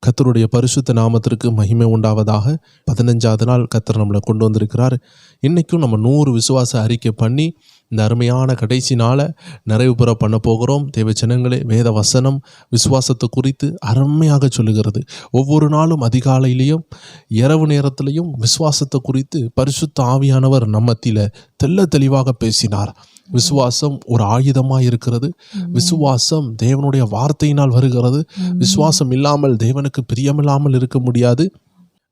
கர்த்தருடைய பரிசுத்த நாமத்திற்கு மகிமை உண்டாவதாக. 15வது நாள் கர்த்தர் நம்மளை கொண்டு வந்திருக்கிறார். இன்றைக்கும் நம்ம 100 விசுவாச அறிக்கை பண்ணி இந்த அருமையான கடைசி நாளை நிறைவு பெற பண்ண போகிறோம். தேவஜனங்களே, வேத வசனம் விசுவாசத்தை குறித்து அருமையாக சொல்லுகிறது. ஒவ்வொரு நாளும் அதிகாலையிலையும் இரவு நேரத்திலையும் விசுவாசத்தை குறித்து பரிசுத்த ஆவியானவர் நம்மத்தில தெள்ள தெளிவாக பேசினார். விசுவாசம் ஒரு ஆயுதமாக இருக்கிறது. விசுவாசம் தேவனுடைய வார்த்தையினால் வருகிறது. விசுவாசம் இல்லாமல் தேவனுக்கு பிரியமில்லாமல் இருக்க முடியாது.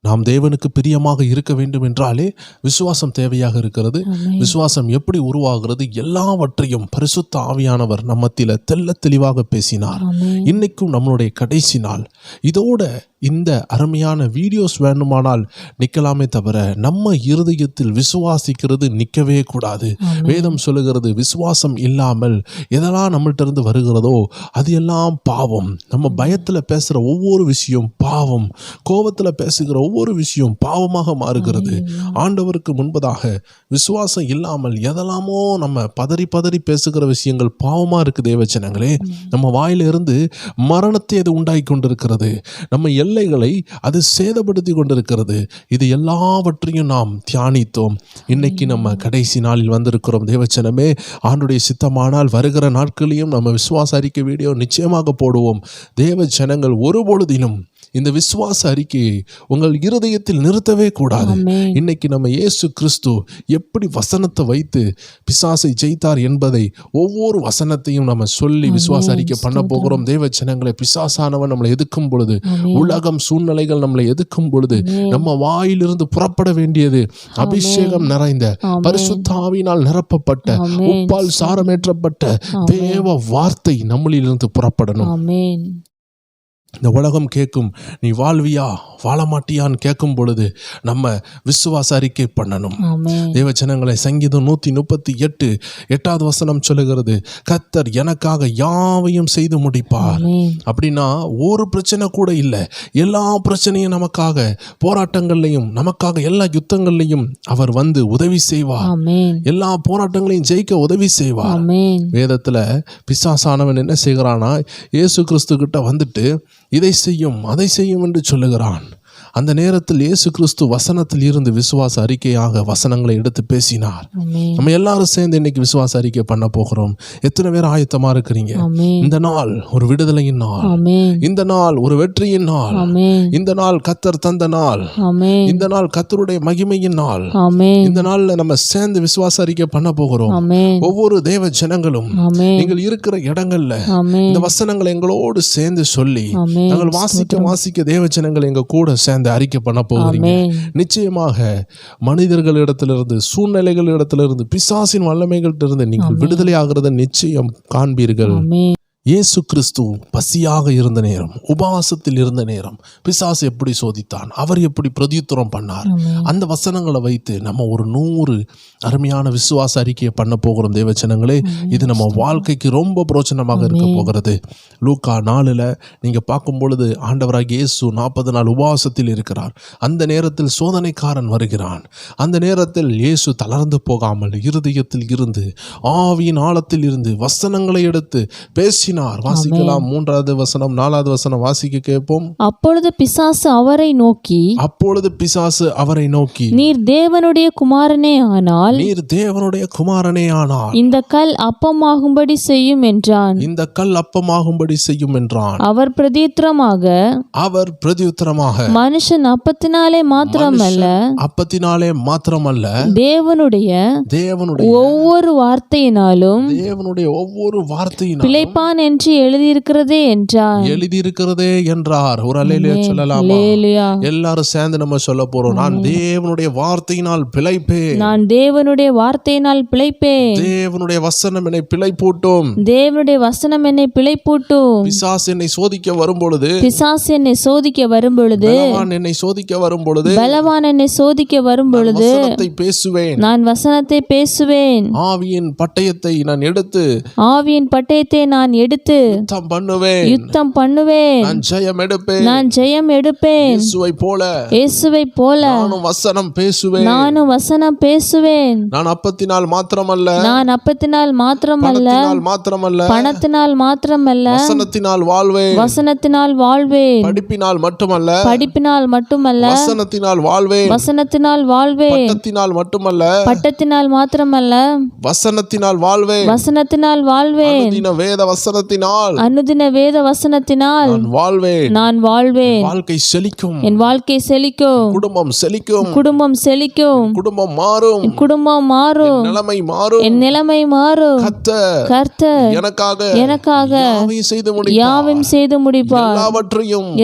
நாம் தேவனுக்கு பிரியமாக இருக்க வேண்டும் என்றாலே விசுவாசம் தேவையாக இருக்கிறது. விசுவாசம் எப்படி உருவாகிறது எல்லாவற்றையும் பரிசுத்த ஆவியானவர் நம்மத்தில தெள்ள தெளிவாக பேசினார். இன்னைக்கும் நம்மளுடைய கடைசி நாள். இதோட இந்த அருமையான வீடியோஸ் வேண்டுமானால் நிற்கலாமே தவிர நம்ம இருதயத்தில் விசுவாசிக்கிறது நிற்கவே கூடாது. வேதம் சொல்லுகிறது, விசுவாசம் இல்லாமல் எதெல்லாம் நம்மள்ட்ட இருந்து வருகிறதோ அது எல்லாம் பாவம். நம்ம பயத்தில் பேசுகிற ஒவ்வொரு விஷயம் பாவம். கோபத்தில் பேசுகிற ஒவ்வொரு விஷயம் பாவமாக மாறுகிறது. ஆண்டவருக்கு முன்பதாக விசுவாசம் இல்லாமல் எதெல்லாமோ நம்ம பதறி பதறி பேசுகிற விஷயங்கள் பாவமாக இருக்குது. தேவஜனங்களே, நம்ம வாயிலிருந்து மரணத்தை அது உண்டாகி கொண்டிருக்கிறது. நம்ம எல்லைகளை அது சேதப்படுத்தி கொண்டிருக்கிறது. இது எல்லாவற்றையும் நாம் தியானித்தோம். இன்னைக்கு நம்ம கடைசி நாளில் வந்திருக்கிறோம். தேவச்சனமே, ஆண்டுடைய சித்தமானால் வருகிற நாட்களையும் நம்ம விசுவாச அறிக்கை வீடியோ நிச்சயமாக போடுவோம். தேவ ஜனங்கள் ஒருபொழுதிலும் இந்த விசுவாச அறிக்கையை உங்கள் இருதயத்தில் நிறுத்தவே கூடாது. இன்னைக்கு நம்ம இயேசு கிறிஸ்து எப்படி வசனத்தை வைத்து பிசாசை ஜெயித்தார் என்பதை ஒவ்வொரு வசனத்தையும் நம்ம சொல்லி விசுவாச அறிக்கை பண்ண போகிறோம். தேவ ஜனங்களை, பிசாசானவன் நம்மளை எதிர்க்கும் பொழுது, உலகம் சூழ்நிலைகள் நம்மளை எதிர்க்கும் பொழுது நம்ம வாயிலிருந்து புறப்பட வேண்டியது அபிஷேகம் நிறைந்த பரிசுத்த ஆவியினால் நிரப்பப்பட்ட உப்பால் சாரமேற்றப்பட்ட தேவ வார்த்தை நம்மளிலிருந்து புறப்படணும். இந்த உலகம் கேட்கும், நீ வாழ்வியா வாழ மாட்டியான்னு கேட்கும் பொழுது நம்ம விசுவாச அறிக்கை பண்ணணும். தேவஜனங்களை, சங்கீதம் 138 8வது வசனம் சொல்லுகிறது, கர்த்தர் எனக்காக யாவையும் செய்து முடிப்பார். அப்படின்னா ஒரு பிரச்சனை கூட இல்லை. எல்லா பிரச்சனையும் நமக்காக, போராட்டங்கள்லையும் நமக்காக, எல்லா யுத்தங்கள்லையும் அவர் வந்து உதவி செய்வார். எல்லா போராட்டங்களையும் ஜெயிக்க உதவி செய்வார். வேதத்துல பிசாசானவன் என்ன செய்கிறானா, இயேசு கிறிஸ்து கிட்ட வந்துட்டு இதை செய்யும் அதை செய்யும் என்று சொல்லுகிறான். அந்த நேரத்தில் இயேசு கிறிஸ்து வசனத்தில் இருந்து விசுவாச அறிக்கையாக வசனங்களை எடுத்து பேசினார். நம்ம எல்லாரும் சேர்ந்து இன்னைக்கு விசுவாச அறிக்கை பண்ண போகிறோம். எத்தனை பேர் ஆயத்தமா இருக்கிறீங்க? இந்த நாள் ஒரு விடுதலையின் நாள், இந்த நாள் ஒரு வெற்றியின் நாள், இந்த நாள் கர்த்தர் தந்த நாள், இந்த நாள் கர்த்தருடைய மகிமையின் நாள். இந்த நாள்ல நம்ம சேர்ந்து விசுவாச அறிக்கை பண்ண போகிறோம். ஒவ்வொரு தேவ ஜனங்களும் நீங்கள் இருக்கிற இடங்கள்ல இந்த வசனங்களை எங்களோடு சேர்ந்து சொல்லி நாங்கள் வாசிக்க தேவ ஜனங்கள் எங்க கூட சேர்ந்து அறிக்கை பண்ண போகிறீங்க. நிச்சயமாக மனிதர்களிடத்திலிருந்து, சூழ்நிலைகளிடத்திலிருந்து, பிசாசின் வல்லமைகளிலிருந்து நீங்கள் விடுதலை ஆகிறத நிச்சயம் காண்பீர்கள். இயேசு கிறிஸ்து பசியாக இருந்த நேரம், உபவாசத்தில் இருந்த நேரம் பிசாசு எப்படி சோதித்தான், அவர் எப்படி பிரதியுத்தரம் பண்ணார், அந்த வசனங்களை வைத்து நம்ம ஒரு 100 அருமையான விசுவாச அறிக்கையை பண்ண போகிறோம். தேவச்சனங்களே, இது நம்ம வாழ்க்கைக்கு ரொம்ப பிரோஜனமாக இருக்க போகிறது. லூக்கா 4ல் நீங்க பார்க்கும் பொழுது ஆண்டவராகிய இயேசு 40 நாள் உபவாசத்தில் இருக்கிறார். அந்த நேரத்தில் சோதனைக்காரன் வருகிறான். அந்த நேரத்தில் இயேசு தளர்ந்து போகாமல் இருதயத்தில் இருந்து, ஆவியின் ஆழத்தில் இருந்து வசனங்களை எடுத்து பேசி வாசிக்கலாம். 3வது வசனம் 4வது வசனம் வாசிக்க கேட்போம். அப்பொழுது பிசாசு அவரை நோக்கி, நீர் தேவனுடைய குமாரனே ஆனால் இந்த கல் அப்பமாகும்படி செய்யும் என்றான். அவர் பிரதியுத்தரமாக, மனுஷன் அப்பத்தினாலே மாத்திரமல்ல தேவனுடைய ஒவ்வொரு வார்த்தையினாலும் பிழைப்பான் என்று எழுதியிருக்கிறதே என்றார். ஒரு அல்லேலூயா சொல்லலாமா? எல்லாரும் சேர்ந்து நம்ம சொல்ல போறோம். நான் தேவனுடைய வார்த்தையினால் பிழைப்பேன். தேவனுடைய வசனம் என்னை பிழைப்பூட்டும். பிசாசு என்னை சோதிக்க வரும்பொழுது, பலவான் என்னை சோதிக்க வரும்பொழுது நான் வசனத்தை பேசுவேன். ஆவியின் பட்டயத்தை நான் எடுத்து எடுத்து யுத்தம் பண்ணுவேன், யுத்தம் பண்ணுவேன், நான் ஜெயம் எடுப்பேன். நான் ஜெயம் எடுப்பேன். இயேசுவை போல இயேசுவைப் போல நானும் வசனம் பேசுவேன். நானும் வசனம் பேசுவேன். நான் அப்பத்தினால் மாத்திரமல்ல, நான் அப்பத்தினால் மாத்திரமல்ல, பணத்தினால் மாத்திரமல்ல, பணத்தினால் மாத்திரமல்ல, வசனத்தினால் வாழ்வேன். வசனத்தினால் வாழ்வேன். படிப்பினால் மட்டுமல்ல, படிப்பினால் மட்டுமல்ல, வசனத்தினால் வாழ்வேன். வசனத்தினால் வாழ்வேன். பட்டத்தினால் மட்டுமல்ல, பட்டத்தினால் மாத்திரமல்ல, வசனத்தினால் வாழ்வேன். வசனத்தினால் வாழ்வேன். அனுதின வேத வசனத்தினால் அனுதின வேத வசனத்தினால் நான் வாழ்வேன். நான் வாழ்வேன். வாழ்க்கை செழிக்கும், என் வாழ்க்கை செழிக்கும், குடும்பம் செழிக்கும், குடும்பம் செழிக்கும், குடும்பம் மாறும், குடும்பம் மாறும், நிலைமை மாறும். என் நிலைமை மாறும். கர்த்தர் எனக்காக யாவையும் செய்து முடிப்பார். யாவையும் செய்து முடிப்பார்.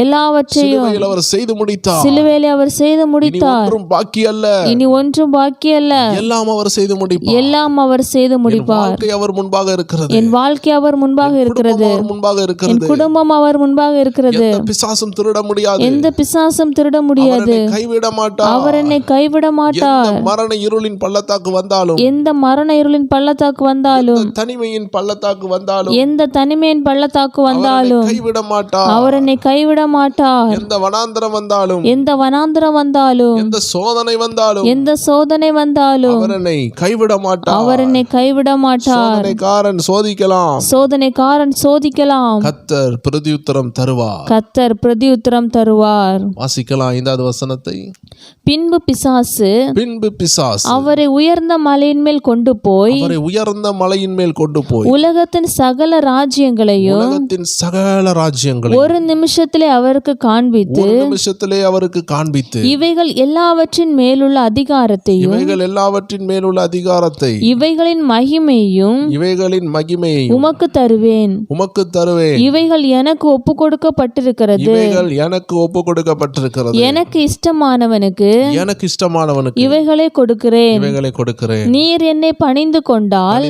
எல்லாவற்றையும் சிலுவையில் அவர் செய்து முடித்தார். சிலுவையில் அவர் செய்து முடித்தார். ஒன்றும் பாக்கி அல்ல, இனி ஒன்றும் பாக்கி அல்ல, எல்லாம் அவர் செய்து முடிப்பார். எல்லாம் அவர் செய்து முடிப்பார். வாழ்க்கை அவர் முன்பாக இருக்கிறது, என் வாழ்க்கை அவர் முன்பாக இருக்கிறது, அவர் முன்பாக என் இருக்கிறது. குடும்பம் அவர் முன்பாக இருக்கிறது. எந்த பிசாசும் திருட முடியாது, எந்த பிசாசும் திருட முடியாது. அவர் என்னை கைவிட மாட்டார். அவர் என்னை கைவிட மாட்டார். எந்த மரண இருளின் பள்ளத்தாக்கு வந்தாலும், எந்த மரண இருளின் பள்ளத்தாக்கு வந்தாலும், எந்த தனிமையின் பள்ளத்தாக்கு வந்தாலும், எந்த தனிமையின் பள்ளத்தாக்கு வந்தாலும் கைவிட மாட்டார். அவர் என்னை கைவிட மாட்டார். எந்த வனாந்தரம் வந்தாலும், எந்த வனாந்தரம் வந்தாலும், எந்த சோதனை வந்தாலும், எந்த சோதனை வந்தாலும் அவர் என்னை கைவிட மாட்டார். அவர் என்னை கைவிட மாட்டார். சோதனைக்காரன் சோதிக்கலாம், சோதனைக்காரன் சோதிக்கலாம், கர்த்தர் பிரதியுத்தரம் தருவார். கர்த்தர் பிரதியுத்தரம் தருவார். வாசிக்கலாம் 5வது வசனத்தை. பின்பு பிசாசு அவரை உயர்ந்த மலையின் மேல் கொண்டு போய், அவரை உயர்ந்த மலையின் மேல் கொண்டு போய், உலகத்தின் சகல ராஜ்யங்களையும் உலகத்தின் சகல ராஜ்யங்களையும் ஒரு நிமிஷத்திலே அவருக்கு காண்பித்து, ஒரு நிமிஷத்திலே அவருக்கு காண்பித்து, இவைகள் எல்லாவற்றின் மேலுள்ள அதிகாரத்தையும், இவைகள் எல்லாவற்றின் மேலுள்ள அதிகாரத்தை, இவைகளின் மகிமையும் உமக்கு தருவேன். இவைகள் எனக்கு ஒப்பு கொடுக்கப்பட்டிருக்கிறது. இவைகள் எனக்கு ஒப்பு கொடுக்கப்பட்டிருக்கிறது. எனக்கு இஷ்டமானவனுக்கு இவைகளை கொடுக்கிறேன். நீர் என்னை பணிந்து கொண்டால்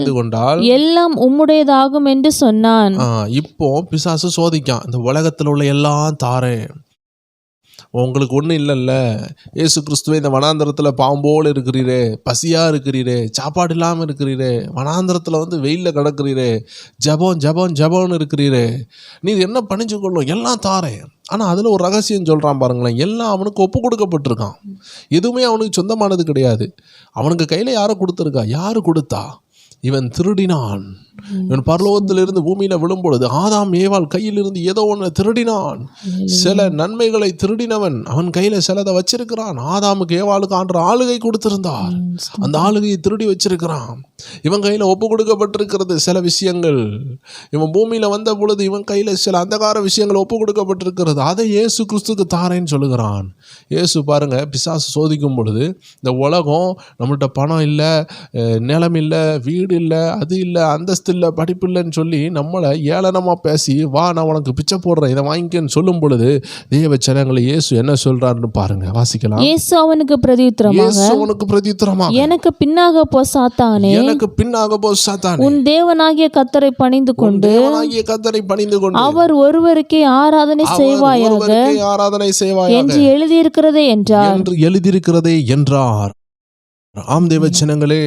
எல்லாம் உம்முடையதாகும் என்று சொன்னான். இப்போ பிசாசு சோதிக்கான், இந்த உலகத்தில் உள்ள எல்லாம் தாரேன், உங்களுக்கு ஒன்றும் இல்லைல்ல, இயேசு கிறிஸ்துவே இந்த வனாந்தரத்தில் பாம்போல் இருக்கிறீரே, பசியாக இருக்கிறீரே, சாப்பாடு இல்லாமல் இருக்கிறீரே, வனாந்தரத்தில் வந்து வெயிலில் கிடக்கிறீரே, ஜபம் ஜபம் ஜபம்னு இருக்கிறீரே, நீ என்ன பணிஞ்சு கொள்ளும், எல்லாம் தாரேன். ஆனால் அதில் ஒரு ரகசியம் சொல்கிறான் பாருங்களேன், எல்லாம் அவனுக்கு ஒப்பு கொடுக்கப்பட்டிருக்கான், எதுவுமே அவனுக்கு சொந்தமானது கிடையாது. அவனுக்கு கையில் யாரை கொடுத்துருக்கா, யாரு கொடுத்தா? இவன் திருடினான். இவன் பரலோகத்திலிருந்து பூமியில விழும்பொழுது ஆதாம் ஏவாள் கையிலிருந்து ஏதோ ஒன்று திருடினான். சில நன்மைகளை திருடினவன் அவன் கையில சிலதை வச்சிருக்கிறான். ஆதாமுக்கு ஏவாளுக்கு ஆண்டு ஆளுகை கொடுத்திருந்தார், அந்த ஆளுகையை திருடி வச்சிருக்கிறான். இவன் கையில ஒப்பு கொடுக்கப்பட்டிருக்கிறது சில விஷயங்கள். இவன் பூமியில வந்த பொழுது இவன் கையில சில அந்தகார விஷயங்கள் ஒப்பு கொடுக்கப்பட்டிருக்கிறது. அதை இயேசு கிறிஸ்துக்கு தாரேன்னு சொல்லுகிறான். இயேசு பாருங்க, பிசாசு சோதிக்கும் பொழுது இந்த உலகம் நம்மள்கிட்ட பணம் இல்லை, நிலம் இல்லை, வீடு இல்லை, அது இல்லை, அந்தஸ்து இல்லை, படிப்பு இல்லைன்னு சொல்லி நம்மளை ஏளனமாக பேசி, வா நான் உனக்கு பிச்சை போடுறேன், இதை வாங்கிக்கன்னு சொல்லும் பொழுது தேவ ஜனங்களை இயேசு என்ன சொல்றாருன்னு பாருங்க, வாசிக்கலாம். இயேசு அவனுக்கு பிரதியுத்தரமாக, எனக்கு பின்னாக போ சாத்தானே, உன் தேவனாகிய கர்த்தரை பணிந்து கொண்டு அவர் ஒருவருக்கே ஆராதனை செய்வாயாக என்று எழுதியிருக்கிறதே என்றார். ஆம் தேவ ஜனங்களே,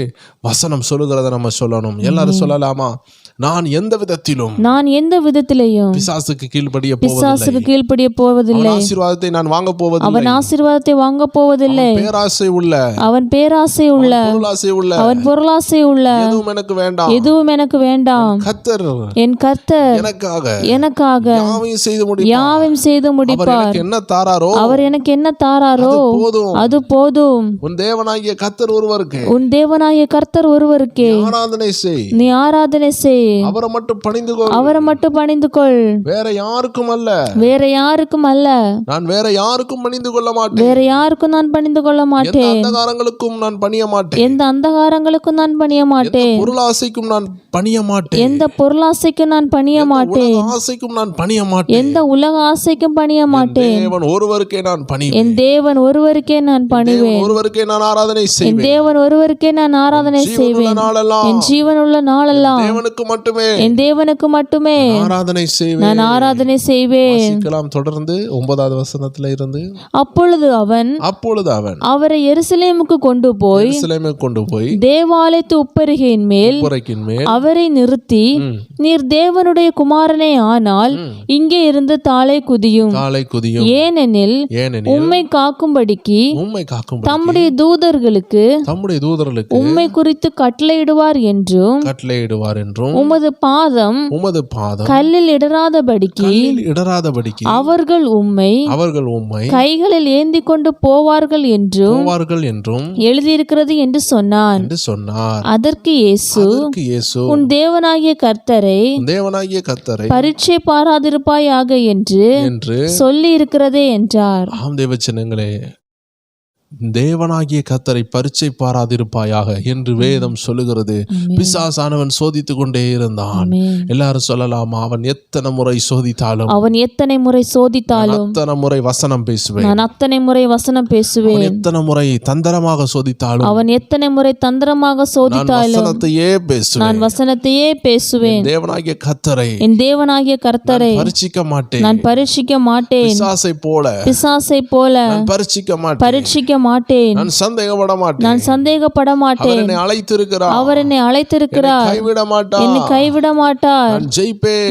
வசனம் சொல்லுகிறத நம்ம சொல்லணும். எல்லாரும் சொல்லலாமா? நான் எந்த விதத்திலேயும் பிசாசுக்கு கீழ்ப்படிய போவதில்லை. ஆசீர்வாதத்தை நான் வாங்க போவதில்லை. அவன் ஆசீர்வாதத்தை வாங்க போவதில்லை. அவன் பேராசை உள்ள அவன் பொருளாசை உள்ள எதுவும் எனக்கு வேண்டாம். என் கர்த்தர் எனக்காக யாவையும் செய்து முடிப்பார். அவர் எனக்கு என்ன தாராரோ அது போதும். உன் தேவனாகிய கர்த்தர் ஒருவருக்கே நீ ஆராதனை செய். அவரை மட்டும் பணிந்து கொள். வேற யாருக்கும் அல்ல. நான் வேற யாருக்கும் பணிந்து கொள்ள மாட்டேன். எந்த அந்தகாரங்களுக்கும் நான் பணிய மாட்டேன். பொருளாசைக்கும் நான் பணிய மாட்டேன். எந்த உலக ஆசைக்கும் பணிய மாட்டேன். தேவன் ஒருவருக்கே நான் பணிவேன். என் தேவன் ஒருவருக்கே நான் பணிவேன். ஒருவருக்கே நான் ஆராதனை செய்வேன். தேவன் ஒருவருக்கே நான் ஆராதனை செய்வேன். நாளெல்லாம் என் ஜீவனுள்ள நாளெல்லாம் தேவனுக்கு மட்டுமே என் தேவனுக்கு மட்டுமே ஆராதனை செய்வேன். நான் ஆராதனை செய்வேன். வாசிக்கலாம் தொடர்ந்து 9வது வசனத்துல இருந்து. அப்பொழுது அவன் அவரை எருசலேமுக்கு கொண்டு போய் தேவாலயத்து உப்பரிகையின் மேல் அவரை நிறுத்தி, நீர் தேவனுடைய குமாரனே ஆனால் இங்கே இருந்து தாளை குதியும், ஏனெனில் உம்மை காக்கும்படிக்கு தம்முடைய தூதர்களுக்கு உம்மை குறித்து கட்டளையிடுவார் என்றும் உமது பாதம் கல்லில் இடராதபடிக்கு அவர்கள் உம்மை கைகளில் ஏந்தி கொண்டு போவார்கள் என்றும் எழுதியிருக்கிறது என்று சொன்னான். அதற்கு இயேசு, உன் தேவனாகிய கர்த்தரை பரீட்சை பாராதிருப்பாயாக என்று சொல்லி இருக்கிறதே என்றார். ஆம் தேவச்சனங்களே, தேவனாகிய கர்த்தரை பரீட்சை பாராதிருப்பாயாக என்று வேதம் சொல்லுகிறது. பிசாசானவன் சோதித்து கொண்டே இருந்தான். எல்லாரும் சொல்லலாமா, அவன் எத்தனை முறை சோதித்தாலும் அத்தனை முறை வசனம் பேசுவேன். நான் அத்தனை முறை வசனம் பேசுவேன். எத்தனை முறை தந்திரமாக சோதித்தாலும் அவன் எத்தனை முறை தந்திரமாக சோதித்தாலும் நான் வசனத்தையே பேசுவேன். என் தேவனாகிய கர்த்தரை நான் பரீட்சிக்க மாட்டேன். பிசாசை போல பரீட்சிக்க மாட்டேன். நான் சந்தேகப்பட மாட்டேன். அவர் என்னை அழைத்திருக்கிறார். என்னை கைவிட மாட்டார்.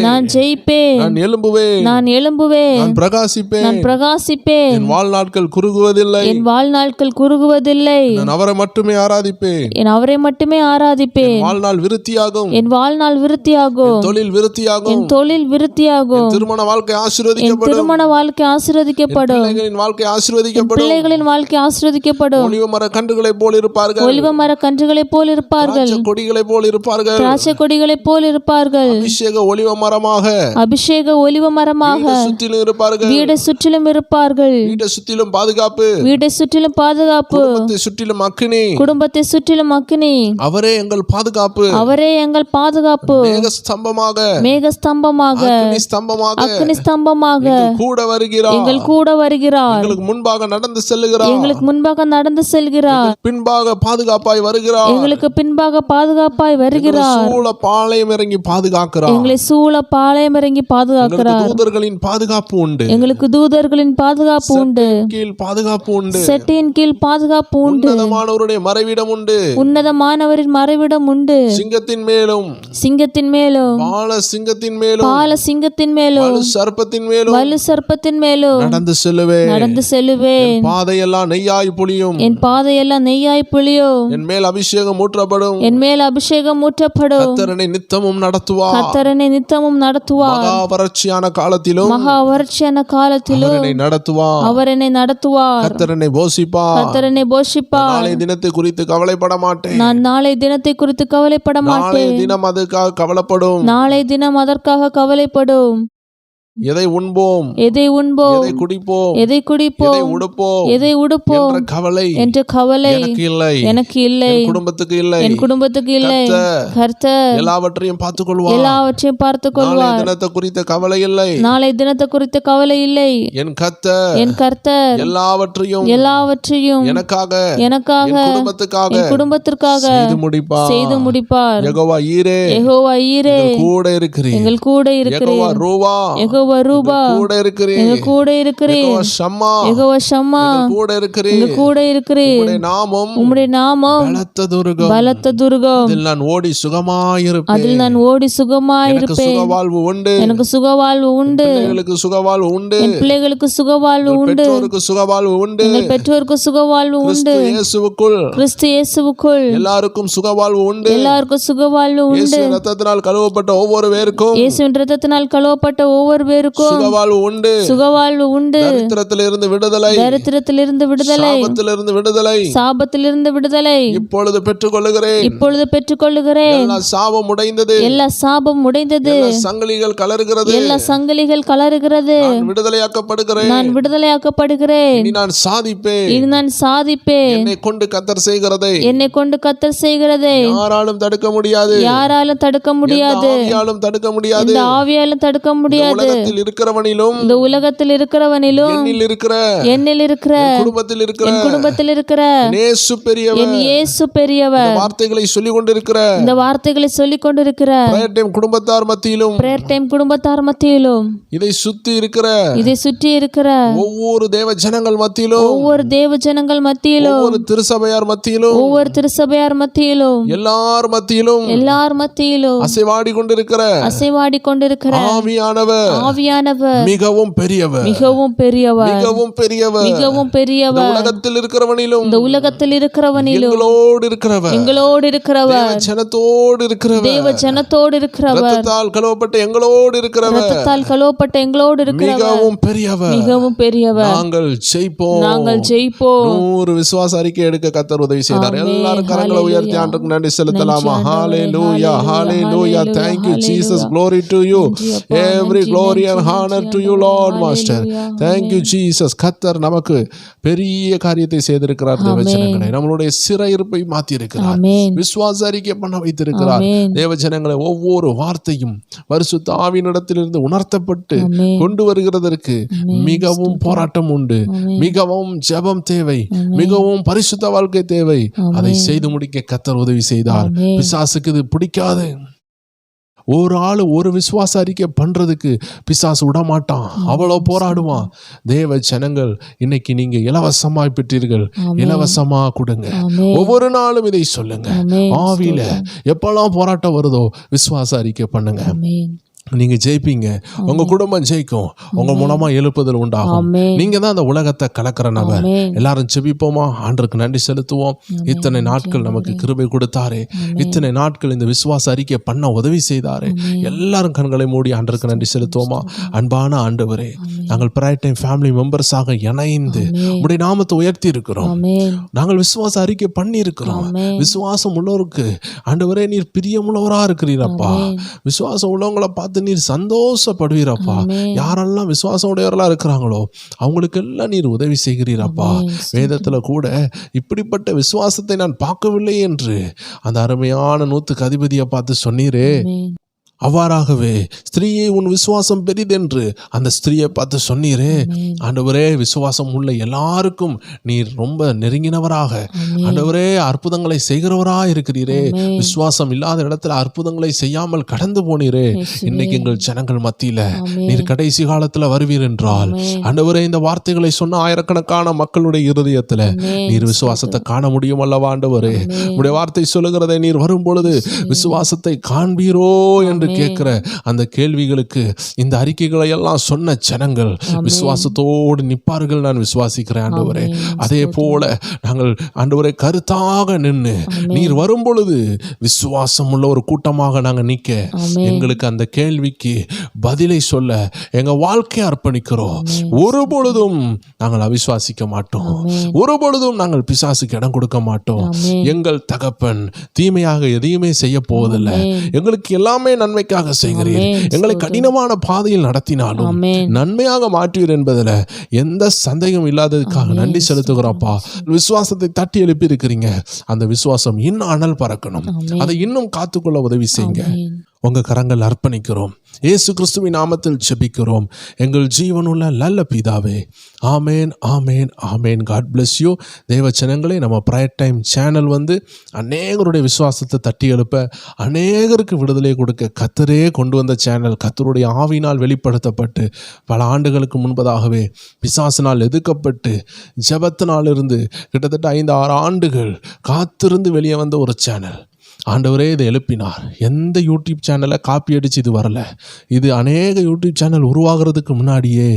நான் ஜெயிப்பேன். நான் எழும்புவேன். நான் பிரகாசிப்பேன். என் வாழ்நாட்கள் குறுகுவதில்லை. நான் அவரை மட்டுமே ஆராதிப்பேன். என் வாழ்நாள் விருத்தியாகும். என் தொழில் விருத்தியாகும். என் திருமண வாழ்க்கை ஆசீர்வதிக்கப்படும். பிள்ளைகளின் வாழ்க்கை ஆசீர்வதிக்கப்படும். ஒலிவமர கன்றுகளைப் போல் இருப்பார்கள். திராட்சை கொடிகளைப் போல் இருப்பார்கள். அபிஷேக ஒலிவ மரமாக வீடை சுற்றிலும் இருப்பார்கள். வீடை சுற்றிலும் பாதுகாப்பு. குடும்பத்தை சுற்றிலும் அக்கினி. அவரே எங்கள் பாதுகாப்பு. மேகஸ்தம்பமாக அக்கினி ஸ்தம்பமாக எங்கள் கூட வருகிறார். எங்களுக்கு முன்பாக நடந்து செல்லுகிறார். பின்பாக பாதுகாப்பாய் வருகிறார். எங்களுக்கு பின்பாக பாதுகாப்பாய் வருகிறார். சூழ பாளையம் இறங்கி பாதுகாக்கிறார். எங்களை சூழ பாளையம் இறங்கி பாதுகாக்கிறார். தூதர்களின் பாதுகாப்பு உண்டு. எங்களுக்கு தூதர்களின் பாதுகாப்பு உண்டு. கீழ் பாதுகாப்பு உண்டு. செட்டியின் கீழ் பாதுகாப்பு உண்டு. உன்னதமானவருடைய மறைவிடம் உண்டு. உன்னதமானவரின் மறைவிடம் உண்டு. சிங்கத்தின் மேலும் பால சிங்கத்தின் மேலும் வலு சர்ப்பத்தின் மேலும் நடந்து செல்லுவேன். பாதையெல்லாம் நெய்யாய் பொழியும். என் பாதையெல்லாம் நெய்யாய் பொழியும். என் மேல் அபிஷேகம் ஊற்றப்படும். கர்த்தரனை நித்தமும் நடத்துவார். மகா வறட்சியான காலத்திலும் அவர் என்னை நடத்துவார். கர்த்தரனை போஷிப்பார். நாளை தினத்தை குறித்து கவலைப்பட மாட்டேன். நான் நாளை தினத்தை குறித்து கவலைப்பட மாட்டேன். தினம் அதற்காக கவலைப்படும். நாளை தினம் அதற்காக கவலைப்படும். எதை உண்போம், எதை குடிப்போம், எதை உடுப்போம் என்ற கவலை எனக்கு இல்லை. என் குடும்பத்துக்கு இல்லை. கர்த்தர் எல்லாவற்றையும் பார்த்துக் கொள்வார். நாளை தினத்தை குறித்த கவலை இல்லை. என் கர்த்தர் எல்லாவற்றையும் எனக்காக என் குடும்பத்திற்காக செய்து முடிப்பார். யெகோவா ஈரே எங்கள் கூட இருக்கிறீர். ரூபா கூட இருக்கிறேன். யெகோவா ஷம்மா கூட இருக்கிறேன். உம்முடைய நாமம் பலத்த துர்கம். அதில் நான் ஓடி சுகமாயிருப்பேன். எனக்கு சுகவாழ்வு உண்டு. என் பிள்ளைகளுக்கு சுகவாழ்வு உண்டு. எங்கள் பெற்றோருக்கு சுகவாழ்வு உண்டு. கிறிஸ்து இயேசுவுக்குள் எல்லாருக்கும் சுகவாழ்வு உண்டு. இயேசுவின் இரத்தத்தினால் கழுவப்பட்ட ஒவ்வொரு பேருக்கும் சுகவாழ்வு உண்டு. தரித்திரத்திலிருந்து விடுதலை, சாபத்திலிருந்து விடுதலை இப்பொழுது பெற்றுக்கொள்ளுகிறேன். எல்லா சாபம் உடைந்தது. எல்லா சங்கிலிகள் கலறுகிறது. நான் விடுதலையாக்கப்படுகிறேன். இனி நான் சாதிப்பேன். என்னை கொண்டு கர்த்தர் செய்கிறதை யாராலும் தடுக்க முடியாது. எந்த ஆவியாலும் தடுக்க முடியாது. உலகத்தில் இருக்கிறவனிலும் இந்த உலகத்தில் இருக்கிறவனிலும் என்னில் இருக்கிற என் குடும்பத்தில் இருக்கிற இயேசு பெரியவர், என் இயேசு பெரியவர். வார்த்தைகளை சொல்லிக் கொண்டிருக்கிற இந்த வார்த்தைகளை சொல்லிக் கொண்டிருக்கிற பிரேயர் டைம் குடும்பத்தார் மத்தியிலும், பிரேயர் டைம் குடும்பத்தார் மத்தியிலும், இதை சுற்றி இருக்கிற ஒவ்வொரு தேவ ஜனங்கள் மத்தியிலும், ஒவ்வொரு தேவ ஜனங்கள் மத்தியிலும், ஒவ்வொரு திருசபையார் மத்தியிலும், ஒவ்வொரு திருசபையார் மத்தியிலும், எல்லார் மத்தியிலும் அசைவாடி கொண்டிருக்கிற ஆவியானவர் மிகவும் பெரியவர், மிகவும் பெரியவர், மிகவும் பெரியவர், மிகவும் பெரியவர். இந்த உலகத்தில் இருக்கிறவனிலும், இந்த உலகத்தில் இருக்கிறவனிலும் எங்களோடு இருக்கிறவர், ஜனத்தோடு இருக்கிறவர், தேவ ஜனத்தோடு இருக்கிறவர், இரத்தத்தால் கழுவப்பட்ட எங்களோடு இருக்கிறவர், இரத்தத்தால் கழுவப்பட்ட எங்களோடு இருக்கிறவர், மிகவும் பெரியவர், மிகவும் பெரியவர். நாங்கள் ஜெயிப்போம். 100 விசுவாச அறிக்கை எடுக்க கர்த்தர் உதவி செய்தார். எல்லாரும் கரங்களை உயர்த்தி ஆண்டவருக்கு நன்றி செலுத்தலாமா? ஹalleluya, hallelujah. Thank you Jesus, glory to you, every glory and honor to you Lord Master. Thank you Jesus. கர்த்தர் நமக்கு பெரிய காரியத்தை செய்திருக்கிறார். தேவஜனங்களை நம்மளுடைய சிறையிருப்பை மாற்றி இருக்கிறார், விசுவாச அறிக்கை பண்ண வைத்திருக்கிறார். தேவஜனங்களை ஒவ்வொரு வார்த்தையும் பரிசுத்த ஆவியினிடத்திலிருந்து உணர்த்தப்பட்டு கொண்டு வருகிறதற்கு மிகவும் போராட்டம் உண்டு, மிகவும் ஜெபம் தேவை, மிகவும் பரிசுத்த வாழ்க்கை தேவை. அதை செய்து முடிக்க கர்த்தர் உதவி செய்தார். பிசாசுக்கு இது பிடிக்காது. ஒரு ஆள் ஒரு விசுவாச அறிக்கை பண்றதுக்கு பிசாசு விடமாட்டான், அவ்வளோ போராடுவான். தேவ ஜனங்கள், இன்னைக்கு நீங்க இலவசமாய் பெற்றீர்கள், இலவசமா கொடுங்க. ஒவ்வொரு நாளும் இதை சொல்லுங்க. ஆவியில எப்பெல்லாம் போராட்டம் வருதோ விசுவாச அறிக்கை பண்ணுங்க. நீங்க ஜெயிப்பீங்க, உங்க குடும்பம் ஜெயிக்கும், உங்க மூலமா எழுப்புதல் உண்டாகும். நீங்க தான் அந்த உலகத்தை கலக்கிற நபர். எல்லாரும் ஜெபிப்போமா? ஆண்டவருக்கு நன்றி செலுத்துவோம். இத்தனை நாட்கள் நமக்கு கிருபை கொடுத்தாரு, இத்தனை நாட்கள் இந்த விசுவாச அறிக்கை பண்ண உதவி செய்தாரு. எல்லாரும் கண்களை மூடி ஆண்டவருக்கு நன்றி செலுத்துவோமா? அன்பான ஆண்டவரே, நாங்கள் பிரேயர் டைம் ஃபேமிலி மெம்பர்ஸாக இணைந்து உடைய நாமத்தை உயர்த்தி இருக்கிறோம். நாங்கள் விசுவாச அறிக்கை பண்ணி இருக்கிறோம். விசுவாசம் உள்ளவருக்கு ஆண்டவரே நீர் பிரியமுள்ளவரா இருக்கிறீரப்பா. விசுவாசம் உள்ளவங்களை பார்த்து நீர் சந்தோஷப்படுவீரப்பா. யாரெல்லாம் விசுவாசம் உடையவர்களா இருக்கிறாங்களோ அவங்களுக்கு எல்லாம் நீர் உதவி செய்கிறீரப்பா. வேதத்துல கூட இப்படிப்பட்ட விசுவாசத்தை நான் பார்க்கவில்லை என்று அந்த அருமையான 100க்கு அதிபதியை பார்த்து சொன்னீரே, அவ்வாறாகவே ஸ்திரீயே உன் விசுவாசம் பெரிதென்று அந்த ஸ்திரீயை பார்த்து சொன்னீரே. ஆண்டவரே, விசுவாசம் உள்ள எல்லாருக்கும் நீர் ரொம்ப நெருங்கினவராக, ஆண்டவரே அற்புதங்களை செய்கிறவராக இருக்கிறீரே. விசுவாசம் இல்லாத இடத்துல அற்புதங்களை செய்யாமல் கடந்து போனீரே. இன்னைக்கு எங்கள் ஜனங்கள் மத்தியில நீர் கடைசி காலத்துல வருவீர் என்றால், ஆண்டவரே இந்த வார்த்தைகளை சொன்ன ஆயிரக்கணக்கான மக்களுடைய இருதயத்துல நீர் விசுவாசத்தை காண முடியும் அல்லவா? ஆண்டவரே, உடைய வார்த்தை சொல்லுகிறதை நீர் வரும் பொழுது விசுவாசத்தை காண்பீரோ என்று கேட்கிற அந்த கேள்விகளுக்கு இந்த அறிக்கைகளை எல்லாம் சொன்ன ஜனங்கள் விசுவாசத்தோடு நிற்பார்கள். நான் விசுவாசிக்கிறேன் ஆண்டவரே. அதே போல நாங்கள் ஆண்டவரே கருத்தாக நின்று நீர் வரும் பொழுது விசுவாசம் உள்ள ஒரு கூட்டமாக நாங்கள் நிற்க, எங்களுக்கு அந்த கேள்விக்கு பதிலை சொல்ல எங்க வாழ்க்கையை அர்ப்பணிக்கிறோம். ஒரு பொழுதும் நாங்கள் அவிசுவாசிக்க மாட்டோம், ஒரு பொழுதும் நாங்கள் பிசாசுக்கு இடம் கொடுக்க மாட்டோம். எங்கள் தகப்பன் தீமையாக எதையுமே செய்ய போவதில்லை. எங்களுக்கு எல்லாமே நன்மைக்காக செய்கிறீர். எங்களை கடினமான பாதையில் நடத்தினாலும் நன்மையாக மாற்றுவீர் என்பதில் எந்த சந்தேகம் இல்லாததுக்காக நன்றி செலுத்துகிறோம்ப்பா. விசுவாசத்தை தட்டி எழுப்பி இருக்கிறீங்க. அந்த விசுவாசம் இன்னும் அனல் பறக்கணும். அதை இன்னும் காத்துக்கொள்ள உதவி செய்யுங்க. உங்க கரங்கள் அர்ப்பணிக்கிறோம். இயேசு கிறிஸ்துவின் நாமத்தில் ஜெபிக்கிறோம் எங்கள் ஜீவனுள்ள நல்ல பிதாவே. ஆமேன், ஆமேன், ஆமேன். God bless you. தேவ ஜனங்களே, நம்ம பிரேயர் டைம் சேனல் அநேகருடைய விசுவாசத்தை தட்டி எழுப்ப, அநேகருக்கு விடுதலை கொடுக்க கர்த்தரே கொண்டு வந்த சேனல். கர்த்தருடைய ஆவியினால் வெளிப்படுத்தப்பட்டு பல ஆண்டுகளுக்கு முன்பதாகவே பிசாசினால் எதிர்க்கப்பட்டு ஜெபத்தினால் இருந்து கிட்டத்தட்ட 5-6 ஆண்டுகள் காத்திருந்து வெளியே வந்த ஒரு சேனல். ஆண்டவரே இதை எழுப்பினார். எந்த யூடியூப் சேனலை காப்பி அடித்து இது வரல. இது அநேக யூடியூப் சேனல் உருவாகிறதுக்கு முன்னாடியே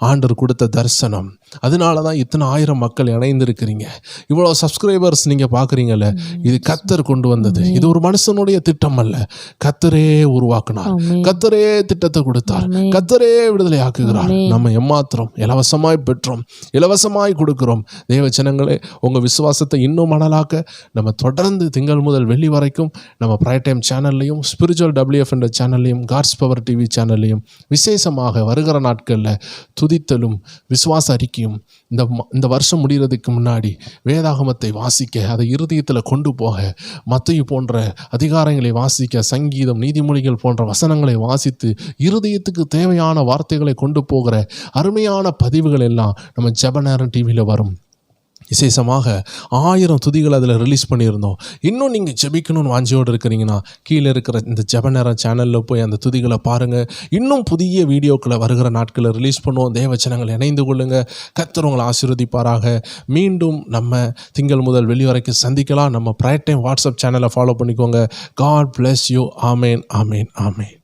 ஆண்டவர் கொடுத்த தரிசனம். அதனால தான் இத்தனை 1000 மக்கள் இணைந்திருக்கிறீங்க. இவ்வளோ சப்ஸ்கிரைபர்ஸ் நீங்கள் பார்க்குறீங்கல்ல, இது கர்த்தர் கொண்டு வந்தது. இது ஒரு மனுஷனுடைய திட்டம் அல்ல. கர்த்தரே உருவாக்கினார், கர்த்தரே திட்டத்தை கொடுத்தார், கர்த்தரே விடுதலை ஆக்குகிறார். நம்ம எம்மாத்திரம் இலவசமாய் பெற்றோம், இலவசமாய் கொடுக்கிறோம். தேவ ஜனங்களே, உங்கள் விசுவாசத்தை இன்னும் மணலாக்க நம்ம தொடர்ந்து திங்கள் முதல் வெள்ளி வரைக்கும் சேனல்லையும் நம்ம ப்ரைட் டைம் சேனல்லையும் ஸ்பிரிச்சுவல் WF என்ற சேனல்லையும் காட்ஸ் பவர் டிவி சேனல்லையும் விசேஷமாக வருகிற நாட்களில் துதித்தலும் விசுவாச அறிக்கையும் இந்த வருஷம் முடிகிறதுக்கு முன்னாடி வேதாகமத்தை வாசிக்க அதை இருதயத்தில் கொண்டு போக மத்தேயு போன்ற அதிகாரங்களை வாசிக்க சங்கீதம் நீதிமொழிகள் போன்ற வசனங்களை வாசித்து இருதயத்துக்கு தேவையான வார்த்தைகளை கொண்டு போகிற அருமையான பதிவுகள் எல்லாம் நம்ம ஜெப நேரம் டிவியில் வரும். விசேஷமாக 1000 துதிகள் அதில் ரிலீஸ் பண்ணியிருந்தோம். இன்னும் நீங்கள் ஜெபிக்கணும்னு வாஞ்சியோடு இருக்கிறீங்கன்னா கீழே இருக்கிற இந்த ஜெப நேரம் சேனலில் போய் அந்த துதிகளை பாருங்கள். இன்னும் புதிய வீடியோக்களை வருகிற நாட்களில் ரிலீஸ் பண்ணுவோம். தேவச்சனங்கள் இணைந்து கொள்ளுங்கள். கர்த்தர் உங்களை ஆசீர்வதிப்பாராக. மீண்டும் நம்ம திங்கள் முதல் வெள்ளி வரைக்கும் சந்திக்கலாம். நம்ம ப்ரைட் டைம் வாட்ஸ்அப் சேனலை ஃபாலோ பண்ணிக்கோங்க. God bless you. Amen, amen, amen.